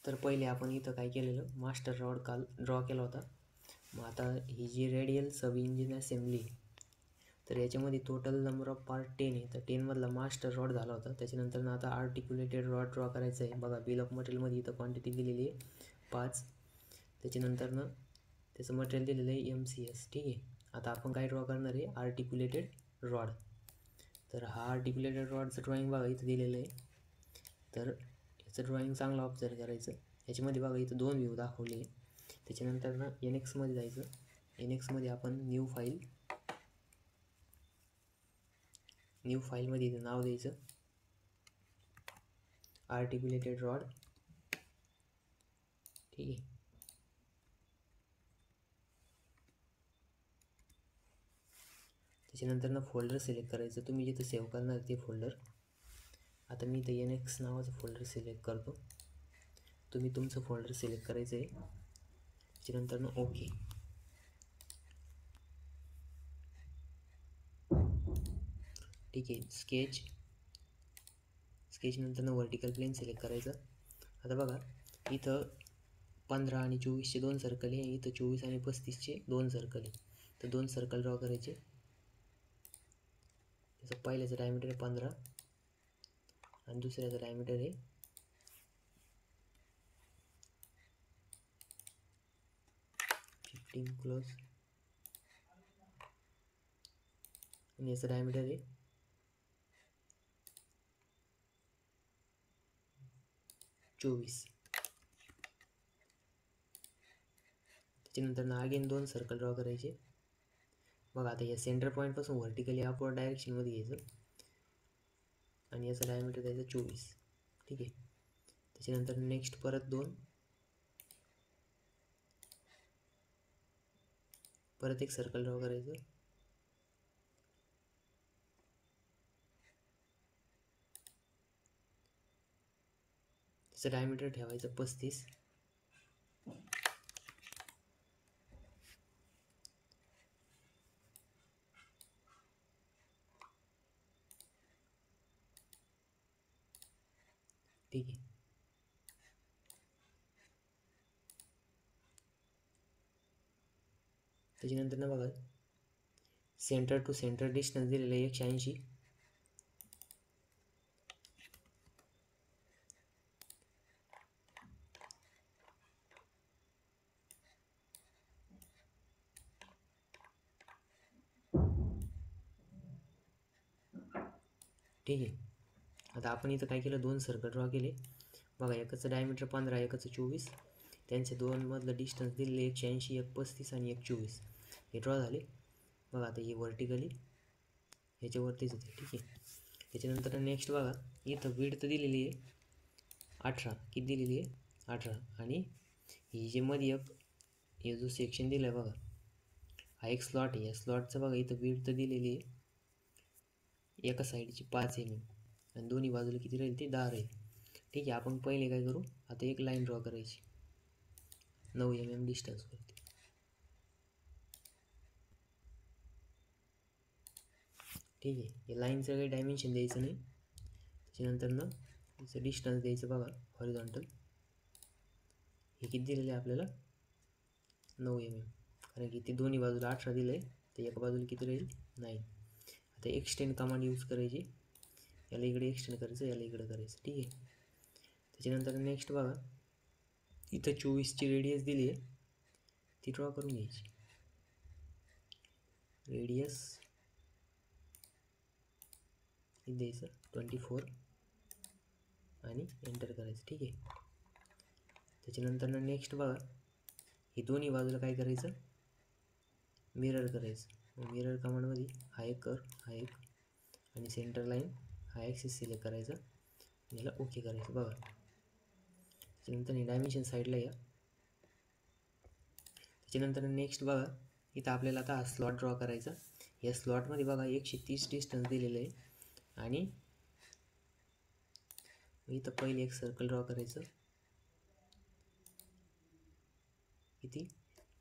तर पहिले आपण इथं काय केलेलं, मास्टर रॉड काल ड्रॉ केला होता. मग आता ही जी रेडियल सब इंजिन असेंबली, तर याच्यामध्ये टोटल नंबर ऑफ पार्ट 10 आहे. तर 10मधला मास्टर रॉड झाला होता. त्याच्यानंतर आता आर्टिक्युलेटेड रॉड ड्रॉ करायचं आहे. बघा बिल ऑफ मटेरियलमध्ये इथं क्वांटिटी दिलेली आहे 5. त्याच्यानंतर त्याचं मटेरियल दिलेलं आहे MCS. ठीक आहे. आता आपण काय ड्रॉ करणार आहे, आर्टिक्युलेटेड रॉड. तर हा आर्टिक्युलेटेड रॉडचं ड्रॉइंग बघा इथं दिलेलं आहे. तर याचं ड्रॉइंग चांगलं ऑब्झर्व करायचं. याच्यामध्ये बघा इथं 2 व्ह्यू दाखवले. त्याच्यानंतर NXमध्ये जायचं. NXमध्ये आपण न्यू फाईलमध्ये इथं नाव द्यायचं आर्टिक्युलेटेड रॉड. ठीक आहे. त्याच्यानंतर फोल्डर सिलेक्ट करायचं, तुम्ही जिथं सेव्ह करणार ते फोल्डर. आता मी इथं NX नावाचं फोल्डर सिलेक्ट करतो. तुम्ही तुमचं फोल्डर सिलेक्ट करायचं आहे. त्याच्यानंतर ओके. ठीक आहे. स्केच नंतर व्हर्टिकल प्लेन सिलेक्ट करायचं. आता बघा इथं 15 आणि 24चे 2 सर्कल आहे. इथं 24 आणि 35चे 2 सर्कल आहे. तर 2 सर्कल ड्रॉ करायचे. त्याचं पहिल्याचं डायमीटर आहे 15 आणि दुसऱ्याचं डायमीटर आहे 15 क्लोज आणि याचं डायमीटर आहे 24. त्याच्यानंतर अगेन 2 सर्कल ड्रॉ करायचे. बघा आता या सेंटर पॉईंटपासून व्हर्टिकली अपवर्ड डायरेक्शनमध्ये घ्यायचं आणि याचं डायमीटर द्यायचं 24. ठीक आहे. त्याच्यानंतर नेक्स्ट परत 2, परत एक सर्कल ड्रॉ करायचं. त्याचं डायमीटर ठेवायचं 35. ठीक आहे. त्याच्यानंतर बघा सेंटर टू सेंटर डिस्टन्स दिलेलं आहे 180. ठीक आहे. आता आपण इथं काय केलं, 2 सर्कल ड्रॉ केले. बघा एकाचं डायमीटर 15, एकाचं 24. त्यांचे 2 मधलं डिस्टन्स दिलेले 180, 135 आणि 124. हे ड्रॉ झाले. बघा आता हे व्हर्टिकली ह्याच्यावरतीच होते. ठीक आहे. त्याच्यानंतर नेक्स्ट बघा इथं विड्थ दिलेली आहे 18. किती दिलेली आहे 18. आणि ही जे मध्ये हे जो सेक्शन दिला आहे बघा, हा एक स्लॉट आहे. या स्लॉटचं बघा इथं विड्थ दिलेली आहे एका साईडची 5 mm आणि दोन्ही बाजूला किती राहील ते 10 राहील. ठीक आहे. आपण पहिले काय करू, आता एक लाईन ड्रॉ करायची 9 mm डिस्टन्सवरती. ठीक आहे. या लाईनचं काही डायमेन्शन द्यायचं नाही. त्याच्यानंतर त्याचं डिस्टन्स द्यायचं बघा हॉरिझॉन्टल. हे किती दिलेलं आहे आपल्याला 9 mm, कारण की ते दोन्ही बाजूला 18 दिलं आहे. तर एका बाजूला किती राहील 9. आता एक्सटेंड कमांड यूज करायची. याला इकडे एक्सटेंड करायचं, याला इकडे करायचं. ठीक आहे. त्याच्यानंतर नेक्स्ट बघा इथं 24ची रेडियस दिली आहे, ती ड्रॉ करून घ्यायची. रेडियस हे द्यायचं 24 आणि एंटर करायचं. ठीक आहे. त्याच्यानंतर नेक्स्ट बघा हे दोन्ही बाजूला काय करायचं, मिरर करायचं. मिरर कमांडमध्ये हा एक कर, हा एक आणि सेंटर लाईन हा ॲक्सिस सिलेक्ट करायचा आणि याला ओके करायचं. बघा त्याच्यानंतर हे डायमेन्शन साईडला या. त्याच्यानंतर नेक्स्ट बघा इथं आपल्याला आता हा स्लॉट ड्रॉ करायचा. या स्लॉटमध्ये बघा 130 डिस्टन्स दिलेलं आहे आणि इथं पहिले एक सर्कल ड्रॉ करायचं किती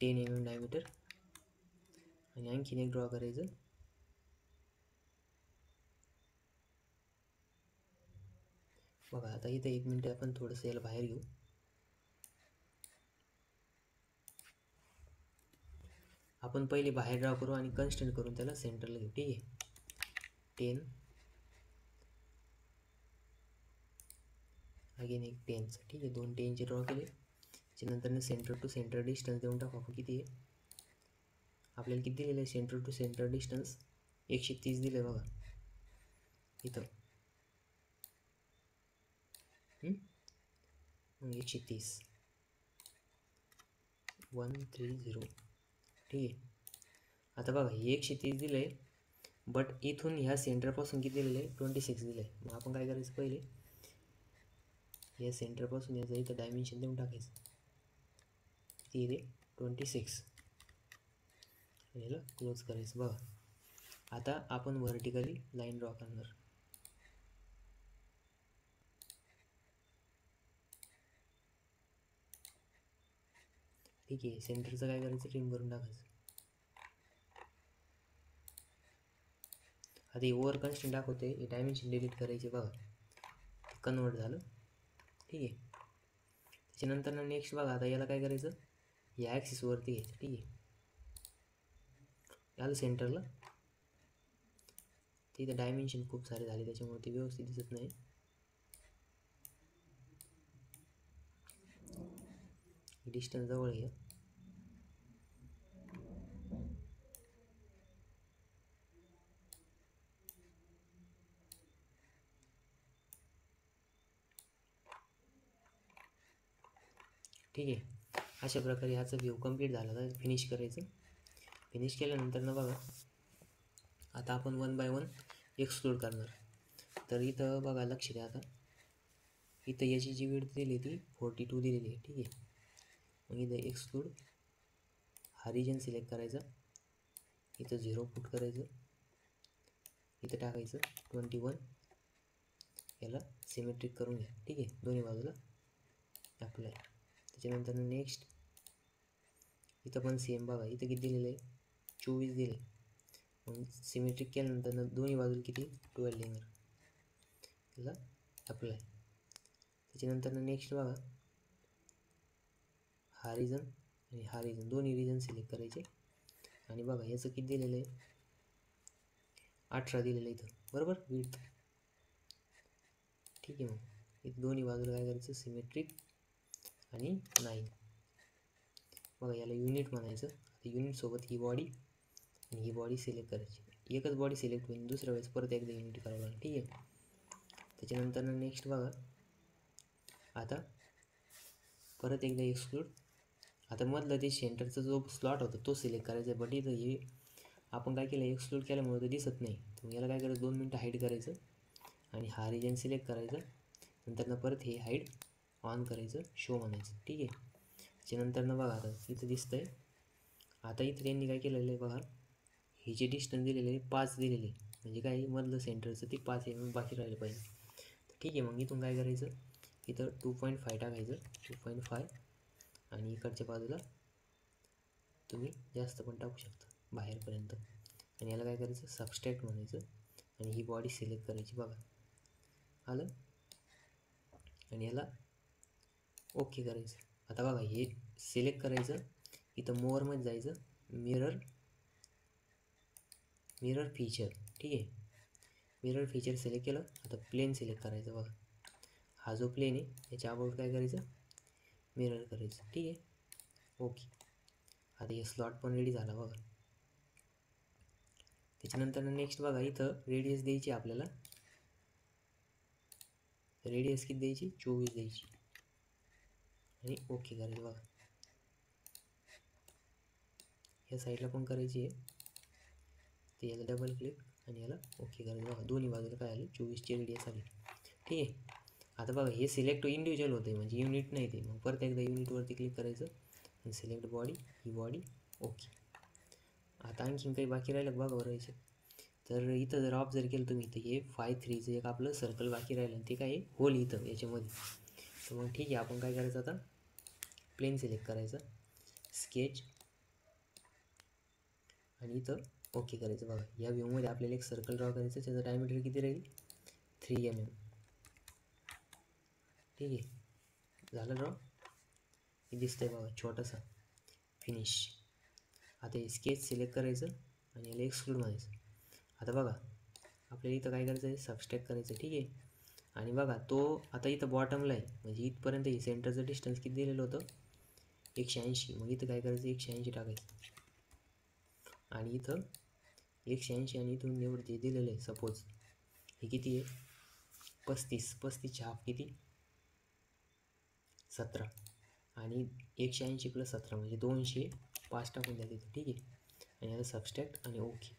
10 mm डायमीटर आणि आणखीन एक ड्रॉ करायचं. बघा आता इथं 1 मिनिट आपण थोडंसं याला बाहेर घेऊ. आपण पहिले बाहेर ड्रॉ करू आणि कन्स्टंट करून त्याला सेंटरला घेऊ. ठीक आहे, 10 अगेन एक 10चं. ठीक आहे, 2 10चे ड्रॉ केले. त्याच्यानंतर सेंटर टू सेंटर डिस्टन्स देऊन टाकू आपण. किती आहे आपल्याला, किती दिलेलं आहे सेंटर टू सेंटर डिस्टन्स? 130 दिलं आहे बघा इथं. 130 130. ठीक आहे, आता बघा हे 130 दिलं आहे, बट इथून ह्या सेंटरपासून किती दिलेलं आहे? 26 दिलं आहे. मग आपण काय करायचं, पहिले या सेंटरपासून याचं इथं डायमेन्शन देऊन टाकायचं. किती रे? 26. याला क्लोज करायचं. बघा आता आपण व्हर्टिकली लाईन ड्रॉ करणार. ठीक आहे, सेंटरचं काय करायचं, ट्रिम करून टाकायचं. आता हे ओव्हर कन्स्टंट दाखवते, हे डायमेन्शन डिलीट करायचे. बघा कन्वर्ट झालं. ठीक आहे, त्याच्यानंतर नेक्स्ट बघा आता याला काय करायचं, या ॲक्सिसवरती घ्यायचं. ठीक आहे, याला सेंटरला. तिथे डायमेन्शन खूप सारे झाले त्याच्यामुळे ते व्यवस्थित दिसत नाही. डिस्टन्स जवळ घ्या. ठीक आहे, अशा प्रकारे ह्याचा व्ह्यू कंप्लीट झाला तर फिनिश करायचं. फिनिश केल्यानंतर ना बघा आता आपण 1 बाय 1 एक्सक्लूड करणार. तर इथं बघा लक्ष द्या, आता इथं याची जी विड्थ दिली ती 42 दिलेली आहे. ठीक आहे, मग इथं एक्सक्लूड हा रिजन सिलेक्ट करायचा. इथं 0 पुट करायचं. इथं टाकायचं 21. याला सिमेट्रिक करून घ्या. ठीक आहे, दोन्ही बाजूला अप्लाय. त्याच्यानंतर नेक्स्ट इथं पण सेम बघा, इथं किती दिलेलं आहे? 24 दिले. मग सिमेट्रिक केल्यानंतर दोन्ही बाजूला किती? 12 देणार. याला अप्लाय. त्याच्यानंतर नेक्स्ट बघा हा रिजन आणि हा रिजन, दोन्ही रिजन सिलेक्ट करायचे. आणि बघा याचं किती दिलेलं आहे? 18 दिलेलं आहे इथं, बरोबर विड्थ. ठीक आहे, मग इथं दोन्ही बाजूला काय करायचं, सिमेट्रिक आणि 9. बघा याला युनिट म्हणायचं. आता युनिटसोबत ही बॉडी आणि ही बॉडी सिलेक्ट करायची. एकच बॉडी सिलेक्ट होईल, दुसऱ्या वेळेस परत एकदा युनिट करावं लागेल. ठीक आहे, त्याच्यानंतर नेक्स्ट बघा आता परत एकदा एक्सक्लूड. आता मधलं ते सेंटरचा जो स्लॉट होता तो सिलेक्ट करायचा आहे, बट इथं हे आपण काय केलं, एक्सक्लूड केल्यामुळे ते दिसत नाही. तर याला काय करायचं, 2 मिनटं हाईड करायचं आणि हा रिजन सिलेक्ट करायचा. नंतर परत हे हाईड ऑन करायचं, शो म्हणायचं. ठीक आहे, त्याच्यानंतर बघा आता इथं दिसतंय. आता इथं त्यांनी काय केलेलं आहे बघा, हे जे डिस्टन्स दिलेलं आहे 5 दिलेले, म्हणजे काय मधलं सेंटरचं ते 5 mm बाकी राहिलं पाहिजे. ठीक आहे, मग इथून काय करायचं, इथं 2.5 टाकायचं. 2.5 आणि इकडच्या बाजूला तुम्ही जास्त पण टाकू शकता बाहेरपर्यंत. आणि याला काय करायचं, सबस्ट्रॅक्ट म्हणायचं आणि ही बॉडी सिलेक्ट करायची. बघा आलं, आणि याला ओके करायचं. आता बघा हे सिलेक्ट करायचं, इथं मोअरमध्ये जायचं, मिरर फीचर. ठीक आहे, मिरर फीचर सिलेक्ट केलं. आता प्लेन सिलेक्ट करायचं. बघा हा जो प्लेन आहे याच्या अबाउट काय करायचं, मिरर करायचं. ठीक आहे, ओके. आता हे स्लॉट पण रेडी झाला बघा. त्याच्यानंतर नेक्स्ट बघा इथं रेडियस द्यायची आपल्याला. रेडियस किती द्यायची, 24 द्यायची आणि ओके करायचं. बघा या साईडला पण करायची आहे, ते याला डबल क्लिक आणि याला ओके करायचं. बघा दोन्ही बाजूला काय आले, 24ची रेडियस आली. ठीक आहे, आता बघा हे सिलेक्ट इंडिव्हिज्युअल होते, म्हणजे युनिट नाही ते. मग परत एकदा युनिटवरती क्लिक करायचं आणि सिलेक्ट बॉडी, ही बॉडी ओके. आता आणखीन काही बाकी राहिलं बघा बरं. तर इथं जर ऑब्झर्व केलं तुम्ही तर हे 5-3चं एक आपलं सर्कल बाकी राहिलं, ते काय आहे, होल इथं याच्यामध्ये. तर मग ठीक आहे, आपण काय करायचं, आता प्लेन सिलेक्ट करायचं, स्केच आणि इथं ओके करायचं. बघा या व्ह्यूमध्ये आपल्याला एक सर्कल ड्रॉ करायचं, त्याचं डायमीटर किती राहील, 3 mm. ठीक आहे, झालं ड्रॉ. हे दिसतंय बघा छोटासा फिनिश. आता हे स्केच सिलेक्ट करायचं आणि याला एक्सक्लूड म्हणायचं. आता बघा आपल्याला इथं काय करायचं आहे, सबस्ट्रॅक्ट करायचं. ठीक आहे. आणि बघा तो आता इथं बॉटमला आहे, म्हणजे इथपर्यंत हे सेंटरचं डिस्टन्स किती दिलेलं होतं, 180. मग इथं काय करायचं, 180 टाकायचं. आणि इथं 180 आणि इथून एवढं जे दिलेलं आहे सपोज हे किती आहे, 35. 35चे हाफ किती, 17. आणि 180 + 17 म्हणजे 205 टाकून द्या तिथं. ठीक आहे. आणि आता सबस्ट्रॅक्ट आणि ओके.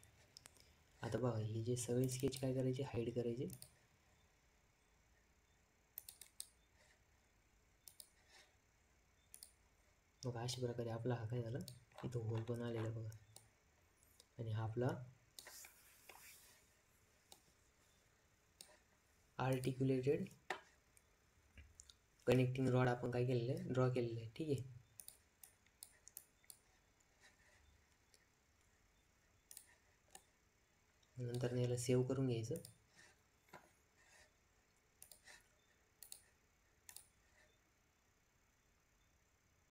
आता बघा हे जे सगळे स्केच काय करायचे, हाईड करायचे. बघा अशा प्रकारे आपला हा काय झाला, इथं होल पण आलेला बघा. आणि हा आपला आर्टिक्युलेटेड कनेक्टिंग रॉड आपण काय केलेलं आहे, ड्रॉ केलेलं आहे. ठीक आहे. नंतर याला सेव्ह करून घ्यायचं.